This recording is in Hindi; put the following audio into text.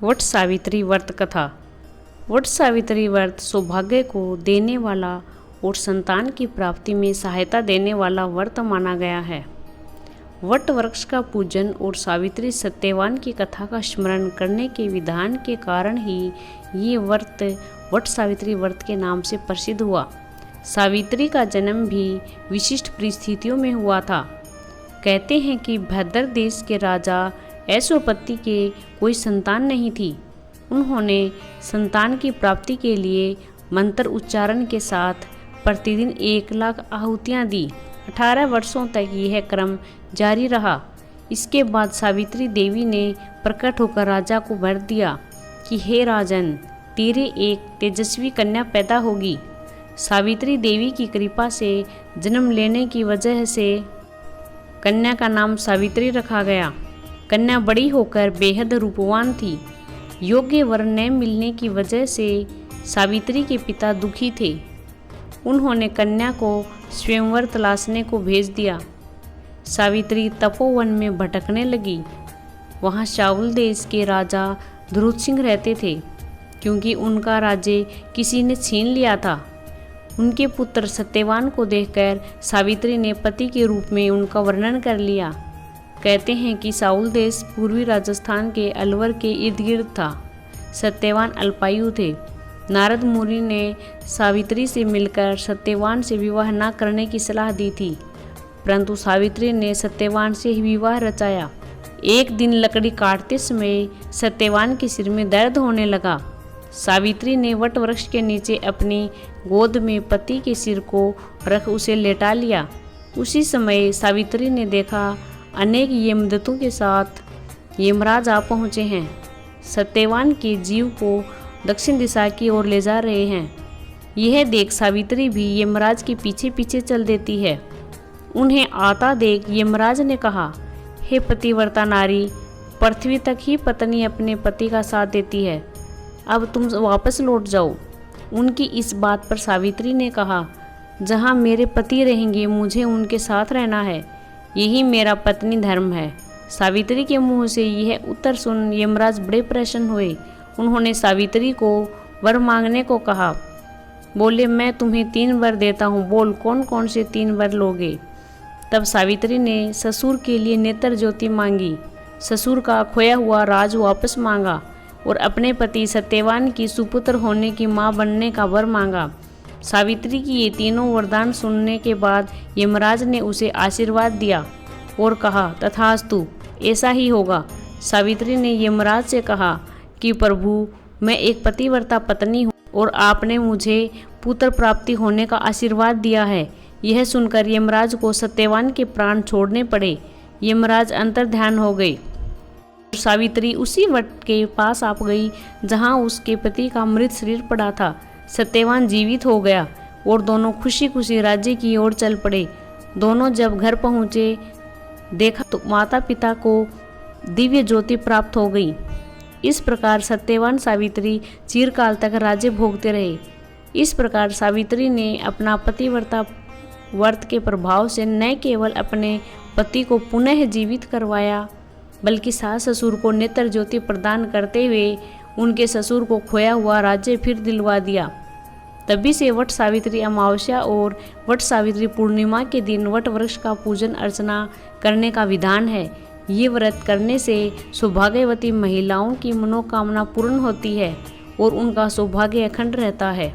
वट सावित्री व्रत कथा। वट सावित्री व्रत सौभाग्य को देने वाला और संतान की प्राप्ति में सहायता देने वाला व्रत माना गया है। वट वृक्ष का पूजन और सावित्री सत्यवान की कथा का स्मरण करने के विधान के कारण ही ये व्रत वट सावित्री व्रत के नाम से प्रसिद्ध हुआ। सावित्री का जन्म भी विशिष्ट परिस्थितियों में हुआ था। कहते हैं कि भद्र देश के राजा ऐशोपति के कोई संतान नहीं थी। उन्होंने संतान की प्राप्ति के लिए मंत्र उच्चारण के साथ प्रतिदिन 1,00,000 आहुतियाँ दी। 18 वर्षों तक यह क्रम जारी रहा। इसके बाद सावित्री देवी ने प्रकट होकर राजा को वर दिया कि हे राजन, तेरे एक तेजस्वी कन्या पैदा होगी। सावित्री देवी की कृपा से जन्म लेने की वजह से कन्या का नाम सावित्री रखा गया। कन्या बड़ी होकर बेहद रूपवान थी। योग्य वर न मिलने की वजह से सावित्री के पिता दुखी थे। उन्होंने कन्या को स्वयंवर तलाशने को भेज दिया। सावित्री तपोवन में भटकने लगी। वहाँ शाउल देश के राजा ध्रुव सिंह रहते थे, क्योंकि उनका राज्य किसी ने छीन लिया था। उनके पुत्र सत्यवान को देखकर सावित्री ने पति के रूप में उनका वर्णन कर लिया। कहते हैं कि शाउल देश पूर्वी राजस्थान के अलवर के इर्द गिर्द था। सत्यवान अल्पायु थे। नारद मुनि ने सावित्री से मिलकर सत्यवान से विवाह न करने की सलाह दी थी, परंतु सावित्री ने सत्यवान से ही विवाह रचाया। एक दिन लकड़ी काटते समय सत्यवान के सिर में दर्द होने लगा। सावित्री ने वट वृक्ष के नीचे अपनी गोद में पति के सिर को रख उसे लेटा लिया। उसी समय सावित्री ने देखा अनेक यमदूतों के साथ यमराज आ पहुँचे हैं। सत्यवान के जीव को दक्षिण दिशा की ओर ले जा रहे हैं। यह देख सावित्री भी यमराज के पीछे पीछे चल देती है। उन्हें आता देख यमराज ने कहा, हे पतिव्रता नारी, पृथ्वी तक ही पत्नी अपने पति का साथ देती है, अब तुम वापस लौट जाओ। उनकी इस बात पर सावित्री ने कहा, जहाँ मेरे पति रहेंगे मुझे उनके साथ रहना है, यही मेरा पत्नी धर्म है। सावित्री के मुंह से यह उत्तर सुन यमराज बड़े प्रसन्न हुए। उन्होंने सावित्री को वर मांगने को कहा। बोले, मैं तुम्हें 3 वर देता हूँ, बोल कौन कौन से 3 वर लोगे। तब सावित्री ने ससुर के लिए नेत्र ज्योति मांगी, ससुर का खोया हुआ राज वापस मांगा और अपने पति सत्यवान की सुपुत्र होने की माँ बनने का वर मांगा। सावित्री की ये तीनों वरदान सुनने के बाद यमराज ने उसे आशीर्वाद दिया और कहा, तथास्तु, ऐसा ही होगा। सावित्री ने यमराज से कहा कि प्रभु, मैं एक पतिव्रता पत्नी हूँ और आपने मुझे पुत्र प्राप्ति होने का आशीर्वाद दिया है। यह सुनकर यमराज को सत्यवान के प्राण छोड़ने पड़े। यमराज अंतर्ध्यान हो गए। सावित्री उसी वट के पास आ गई जहाँ उसके पति का मृत शरीर पड़ा था। सत्यवान जीवित हो गया और दोनों खुशी खुशी राज्य की ओर चल पड़े। दोनों जब घर पहुँचे, देखा तो माता पिता को दिव्य ज्योति प्राप्त हो गई। इस प्रकार सत्यवान सावित्री चिरकाल तक राज्य भोगते रहे। इस प्रकार सावित्री ने अपना पतिव्रता व्रत के प्रभाव से न केवल अपने पति को पुनः जीवित करवाया, बल्कि सास ससुर को नेत्र ज्योति प्रदान करते हुए उनके ससुर को खोया हुआ राज्य फिर दिलवा दिया। तभी से वट सावित्री अमावस्या और वट सावित्री पूर्णिमा के दिन वट वृक्ष का पूजन अर्चना करने का विधान है। ये व्रत करने से सौभाग्यवती महिलाओं की मनोकामना पूर्ण होती है और उनका सौभाग्य अखंड रहता है।